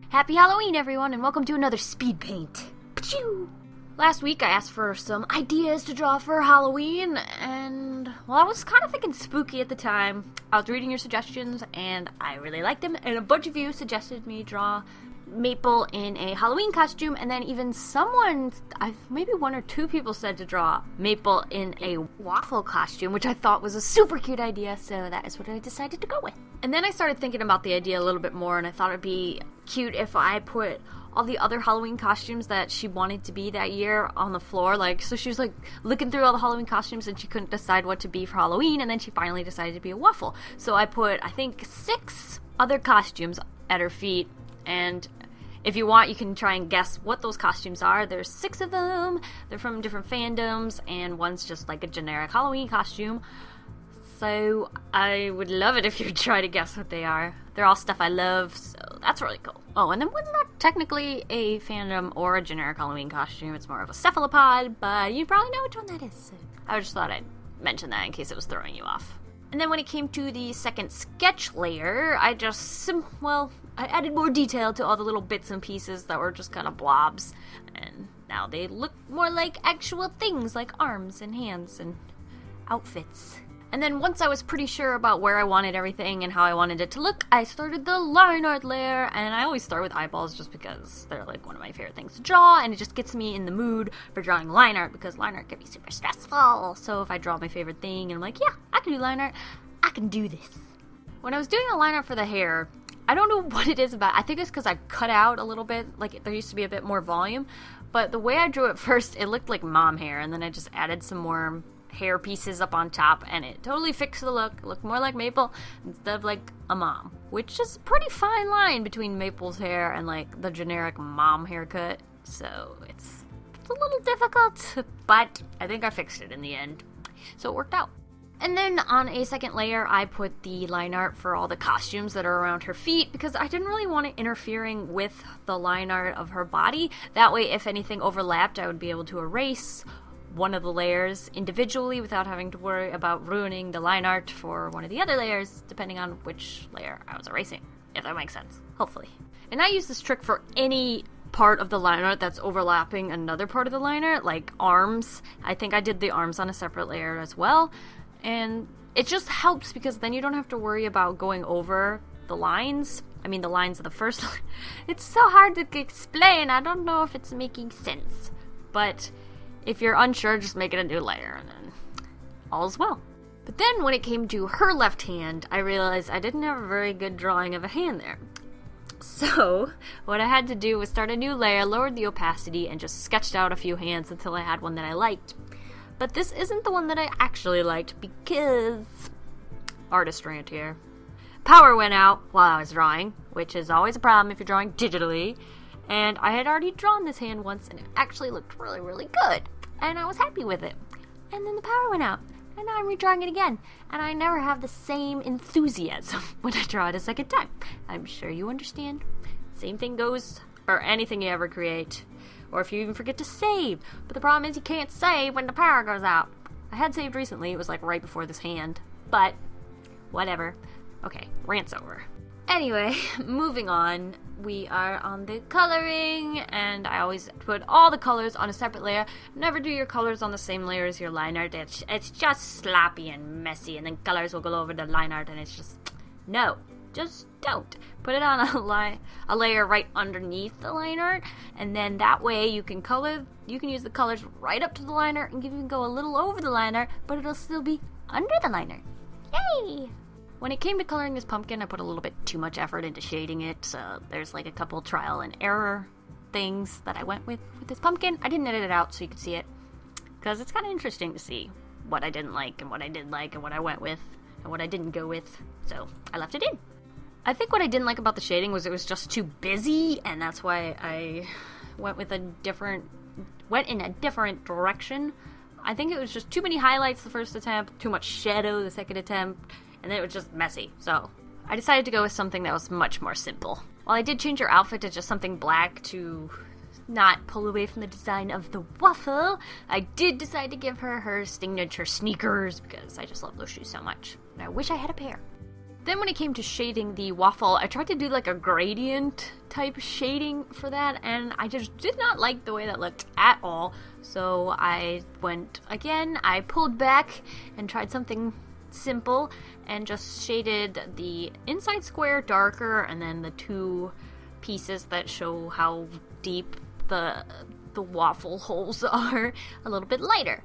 Happy Halloween, everyone, and welcome to another Speedpaint. Last week, I asked for some ideas to draw for Halloween, and, well, I was kind of thinking spooky at the time. I was reading your suggestions, and I really liked them, and a bunch of you suggested me draw Maple in a Halloween costume, and then even maybe one or two people said to draw Maple in a Waffle costume, which I thought was a super cute idea, so that is what I decided to go with. And then I started thinking about the idea a little bit more, and I thought it'd be cute if I put all the other Halloween costumes that she wanted to be that year on the floor. So she was looking through all the Halloween costumes and she couldn't decide what to be for Halloween, and then she finally decided to be a Waffle. So I put, I think, 6 other costumes at her feet, and if you want, you can try and guess what those costumes are. There's 6 of them, they're from different fandoms, and one's just like a generic Halloween costume. So I would love it if you would try to guess what they are. They're all stuff I love, so that's really cool. Oh, and then one's not technically a fandom or a generic Halloween costume. It's more of a cephalopod, but you probably know which one that is. So I just thought I'd mention that in case it was throwing you off. And then when it came to the second sketch layer, I added more detail to all the little bits and pieces that were just kind of blobs. And now they look more like actual things, like arms and hands and outfits. And then once I was pretty sure about where I wanted everything and how I wanted it to look, I started the line art layer, and I always start with eyeballs just because they're like one of my favorite things to draw, and it just gets me in the mood for drawing line art because line art can be super stressful. So if I draw my favorite thing and I'm like, yeah, I can do line art, I can do this. When I was doing the line art for the hair, I don't know what it is about. I think it's because I cut out a little bit, like there used to be a bit more volume, but the way I drew it first, it looked like mom hair, and then I just added some more hair pieces up on top, and it totally fixed the look. It looked more like Maple instead of like a mom, which is a pretty fine line between Maple's hair and like the generic mom haircut. So it's a little difficult, but I think I fixed it in the end, so it worked out. And then on a second layer, I put the line art for all the costumes that are around her feet because I didn't really want it interfering with the line art of her body. That way, if anything overlapped, I would be able to erase one of the layers individually without having to worry about ruining the line art for one of the other layers, depending on which layer I was erasing, if that makes sense, hopefully. And I use this trick for any part of the line art that's overlapping another part of the line art, like arms. I think I did the arms on a separate layer as well, and it just helps because then you don't have to worry about going over the lines. I mean, the lines of the first line. It's so hard to explain. I don't know if it's making sense, but if you're unsure, just make it a new layer, and then all's well. But then when it came to her left hand, I realized I didn't have a very good drawing of a hand there. So what I had to do was start a new layer, lowered the opacity, and just sketched out a few hands until I had one that I liked. But this isn't the one that I actually liked because artist rant here. Power went out while I was drawing, which is always a problem if you're drawing digitally. And I had already drawn this hand once, and it actually looked really, really good. And I was happy with it. And then the power went out, and now I'm redrawing it again. And I never have the same enthusiasm when I draw it a second time. I'm sure you understand. Same thing goes for anything you ever create, or if you even forget to save. But the problem is you can't save when the power goes out. I had saved recently, it was like right before this hand, but whatever. Okay, rant's over. Anyway, moving on, we are on the coloring, and I always put all the colors on a separate layer. Never do your colors on the same layer as your line art. It's just sloppy and messy, and then colors will go over the line art, and it's just, no, just don't. Put it on a layer right underneath the line art, and then that way you can use the colors right up to the line art, and you can go a little over the line art, but it'll still be under the line art. Yay! When it came to coloring this pumpkin, I put a little bit too much effort into shading it, so there's like a couple trial and error things that I went with this pumpkin. I didn't edit it out so you could see it, because it's kind of interesting to see what I didn't like and what I did like and what I went with and what I didn't go with, so I left it in. I think what I didn't like about the shading was it was just too busy, and that's why I went in a different direction. I think it was just too many highlights the first attempt, too much shadow the second attempt, and then it was just messy. So I decided to go with something that was much more simple. While I did change her outfit to just something black to not pull away from the design of the Waffle, I did decide to give her her signature sneakers because I just love those shoes so much. And I wish I had a pair. Then when it came to shading the waffle, I tried to do like a gradient type shading for that, and I just did not like the way that looked at all. So I went again, I pulled back and tried something simple and just shaded the inside square darker and then the two pieces that show how deep the waffle holes are a little bit lighter.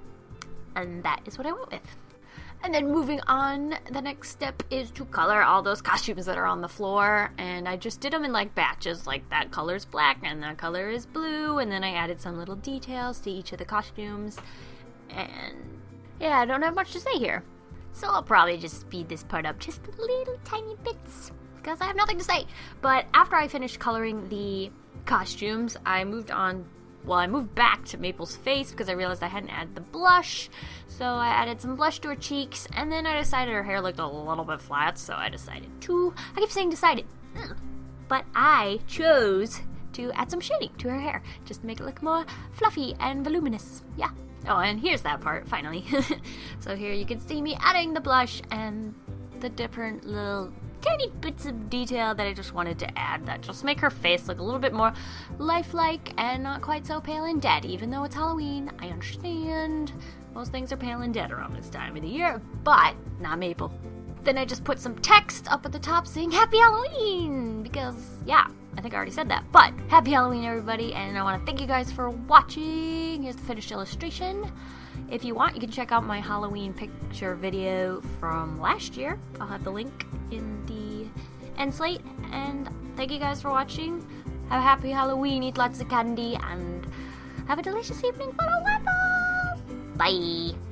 And that is what I went with. And then moving on, the next step is to color all those costumes that are on the floor. And I just did them in like batches, like that color's black and that color is blue. And then I added some little details to each of the costumes. And yeah, I don't have much to say here. So I'll probably just speed this part up just a little tiny bits because I have nothing to say. But after I finished coloring the costumes, I moved back to Maple's face because I realized I hadn't added the blush. So I added some blush to her cheeks, and then I decided her hair looked a little bit flat, so I keep saying decided, but I chose to add some shading to her hair, just to make it look more fluffy and voluminous, yeah. Oh, and here's that part, finally. So here you can see me adding the blush and the different little tiny bits of detail that I just wanted to add that just make her face look a little bit more lifelike and not quite so pale and dead. Even though it's Halloween, I understand most things are pale and dead around this time of the year, but not Maple. Then I just put some text up at the top saying Happy Halloween, because yeah, I think I already said that, but Happy Halloween everybody, and I want to thank you guys for watching. Here's the finished illustration. If you want, you can check out my Halloween picture video from last year. I'll have the link in the end slate. And thank you guys for watching. Have a happy Halloween, eat lots of candy, and have a delicious evening full of waffles. Bye!